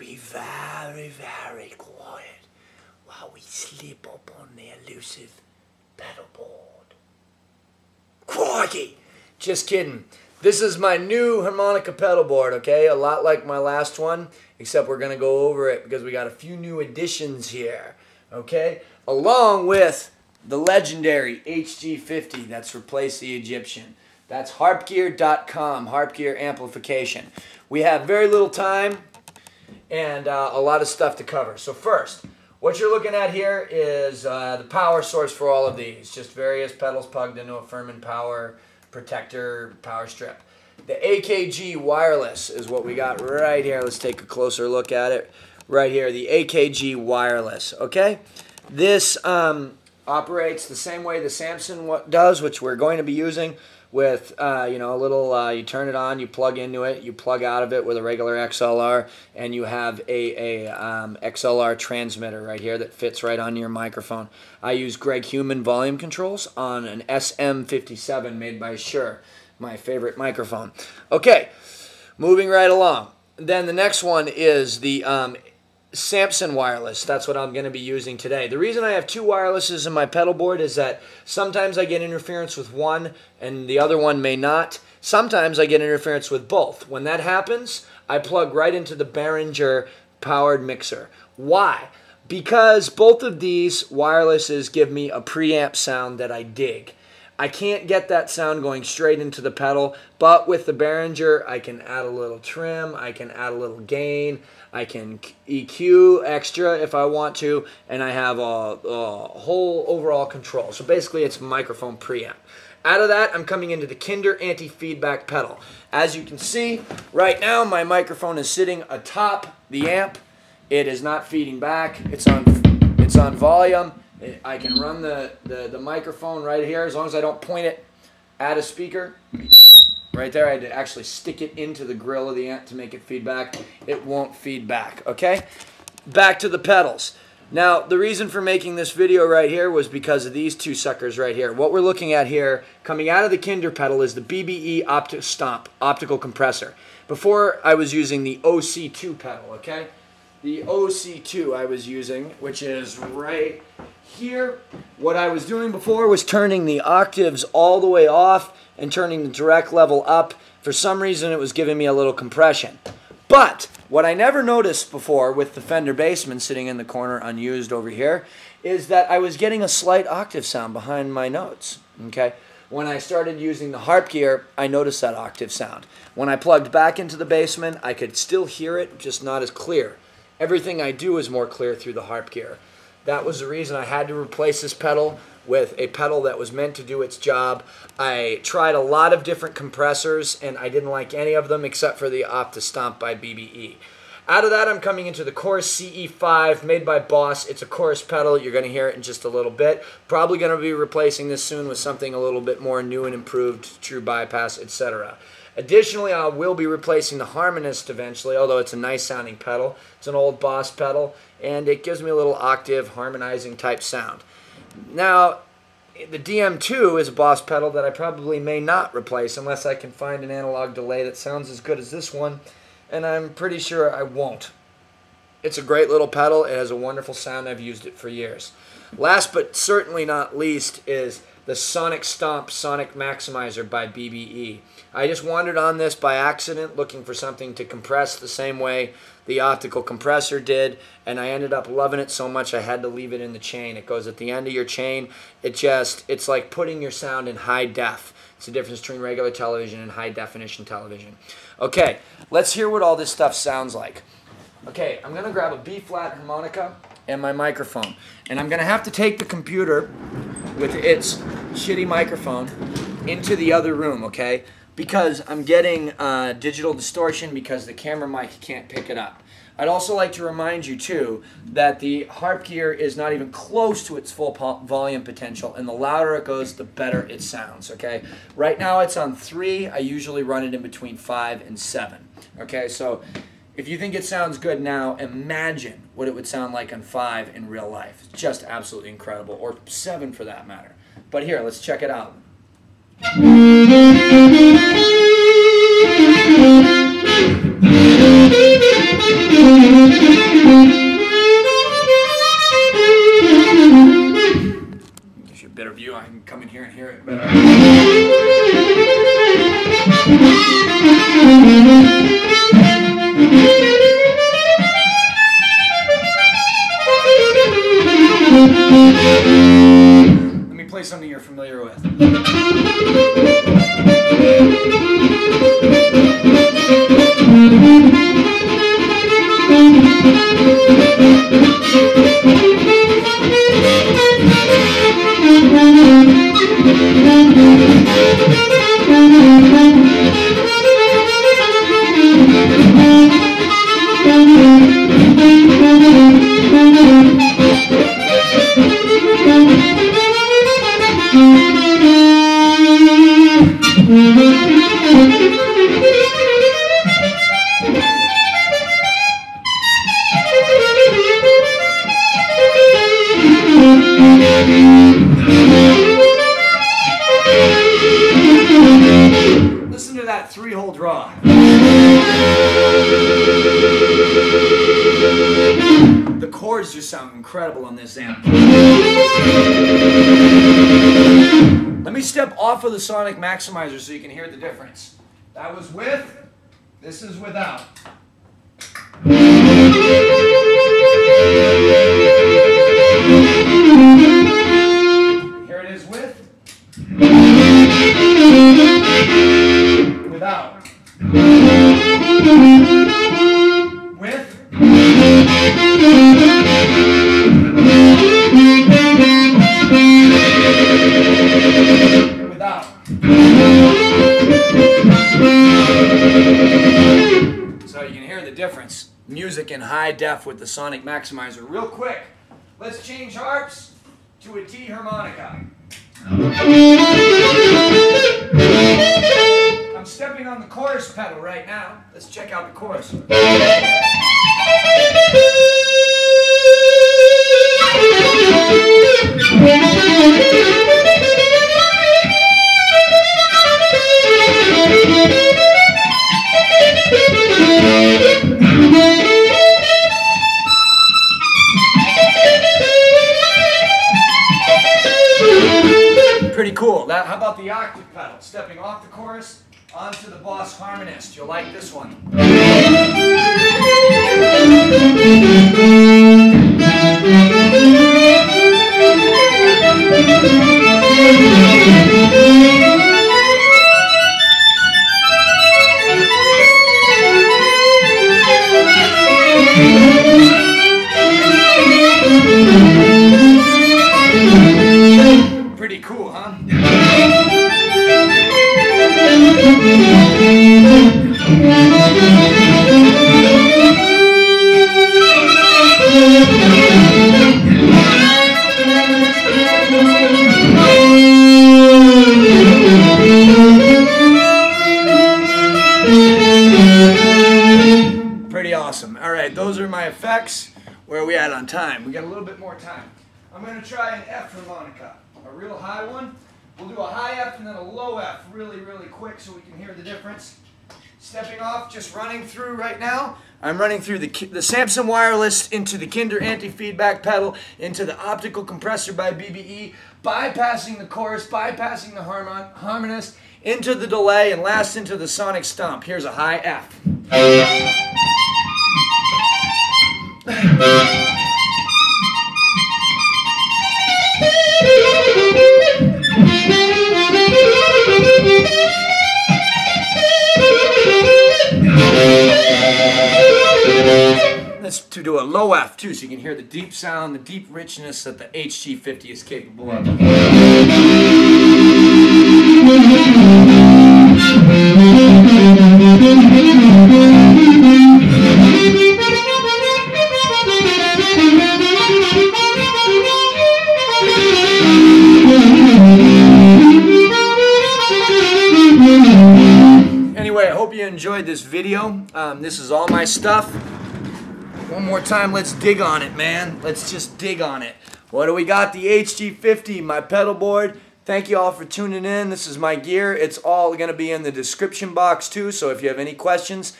be very, very quiet while we slip up on the elusive pedal board. Crikey! Just kidding. This is my new harmonica pedal board, okay? A lot like my last one, except we're going to go over it because we got a few new additions here, okay? Along with the legendary HG50 that's replaced the Egyptian. That's harpgear.com, Harp Gear Amplification. We have very little time and a lot of stuff to cover. So first, what you're looking at here is the power source for all of these. Just various pedals plugged into a Furman power protector power strip. The Akg Wireless is what we got right here. Let's take a closer look at it. Right here, the Akg Wireless, okay? This operates the same way the Samson does, which we're going to be using with, you know, a little, you turn it on, you plug into it, you plug out of it with a regular XLR, and you have a XLR transmitter right here that fits right on your microphone. I use Greg Hueman volume controls on an SM57 made by SHURE, my favorite microphone. Okay, moving right along. Then the next one is the Samson Wireless. That's what I'm going to be using today. The reason I have two wirelesses in my pedal board is that sometimes I get interference with one and the other one may not. Sometimes I get interference with both. When that happens, I plug right into the Behringer powered mixer. Why? Because both of these wirelesses give me a preamp sound that I dig. I can't get that sound going straight into the pedal, but with the Behringer, I can add a little trim, I can add a little gain, I can EQ extra if I want to, and I have a whole overall control. So basically, it's microphone preamp. Out of that, I'm coming into the Kinder anti-feedback pedal. As you can see, right now, my microphone is sitting atop the amp. It is not feeding back. It's on volume. I can run the microphone right here as long as I don't point it at a speaker. Right there, I had to actually stick it into the grill of the amp to make it feed back. It won't feed back, okay? Back to the pedals. Now, the reason for making this video right here was because of these two suckers right here. What we're looking at here, coming out of the Kinder pedal, is the BBE Opto stomp, Optical Compressor. Before, I was using the OC2 pedal, okay? The OC2 I was using, which is right here. What I was doing before was turning the octaves all the way off and turning the direct level up. For some reason, it was giving me a little compression. But what I never noticed before with the Fender Bassman sitting in the corner unused over here is that I was getting a slight octave sound behind my notes. Okay? When I started using the HARP GEAR, I noticed that octave sound. When I plugged back into the Bassman, I could still hear it, just not as clear. Everything I do is more clear through the HARP GEAR. That was the reason I had to replace this pedal with a pedal that was meant to do its job. I tried a lot of different compressors and I didn't like any of them except for the Opto Stomp by BBE. Out of that, I'm coming into the Chorus CE5 made by Boss. It's a chorus pedal. You're going to hear it in just a little bit. Probably going to be replacing this soon with something a little bit more new and improved, true bypass, etc. Additionally, I will be replacing the Harmonist eventually, although it's a nice sounding pedal. It's an old Boss pedal, and it gives me a little octave harmonizing type sound. Now, the DM2 is a Boss pedal that I probably may not replace unless I can find an analog delay that sounds as good as this one, and I'm pretty sure I won't. It's a great little pedal. It has a wonderful sound. I've used it for years. Last but certainly not least is the Sonic Stomp Sonic Maximizer by BBE. I just wandered on this by accident looking for something to compress the same way the Optical Compressor did, and I ended up loving it so much I had to leave it in the chain. It goes at the end of your chain. It's like putting your sound in high def. It's the difference between regular television and high definition television. Okay, let's hear what all this stuff sounds like. Okay, I'm going to grab a B-flat harmonica and my microphone, and I'm going to have to take the computer with its shitty microphone into the other room, okay? Because I'm getting digital distortion because the camera mic can't pick it up. I'd also like to remind you, too, that the HARP GEAR is not even close to its full volume potential, and the louder it goes, the better it sounds, okay? Right now it's on 3. I usually run it in between 5 and 7, okay? So if you think it sounds good now, imagine what it would sound like on 5 in real life. It's just absolutely incredible, or 7 for that matter. But here, let's check it out. Let me play something you're familiar with. Listen to that 3-hole draw. The chords just sound incredible on this amp. Let me step off of the Sonic Maximizer so you can hear the difference. That was with, this is without. Here it is with, without, with, without. So you can hear the difference. Music in high def with the Sonic Maximizer. Real quick, let's change harps to a T harmonica. I'm stepping on the chorus pedal right now. Let's check out the chorus. Pretty cool. How about the octave pedal? Stepping off the chorus onto the Boss Harmonist. You'll like this one. Pretty cool, huh? Pretty awesome. All right, those are my effects. Where are we at on time? We got a little bit more time. I'm going to try an F harmonica, a real high one. We'll do a high F and then a low F really, really quick so we can hear the difference. Stepping off, just running through right now. I'm running through the Samson Wireless into the Kinder anti-feedback pedal, into the Optical Compressor by BBE, bypassing the chorus, bypassing the harmonist, into the delay, and last into the sonic stomp. Here's a high F. Let's do a low F too, so you can hear the deep sound, the deep richness that the HG50 is capable of. Anyway, I hope you enjoyed this video. This is all my stuff. One more time, let's dig on it, man. Let's just dig on it. What do we got? The HG50, my pedal board. Thank you all for tuning in. This is my gear. It's all going to be in the description box too, so if you have any questions,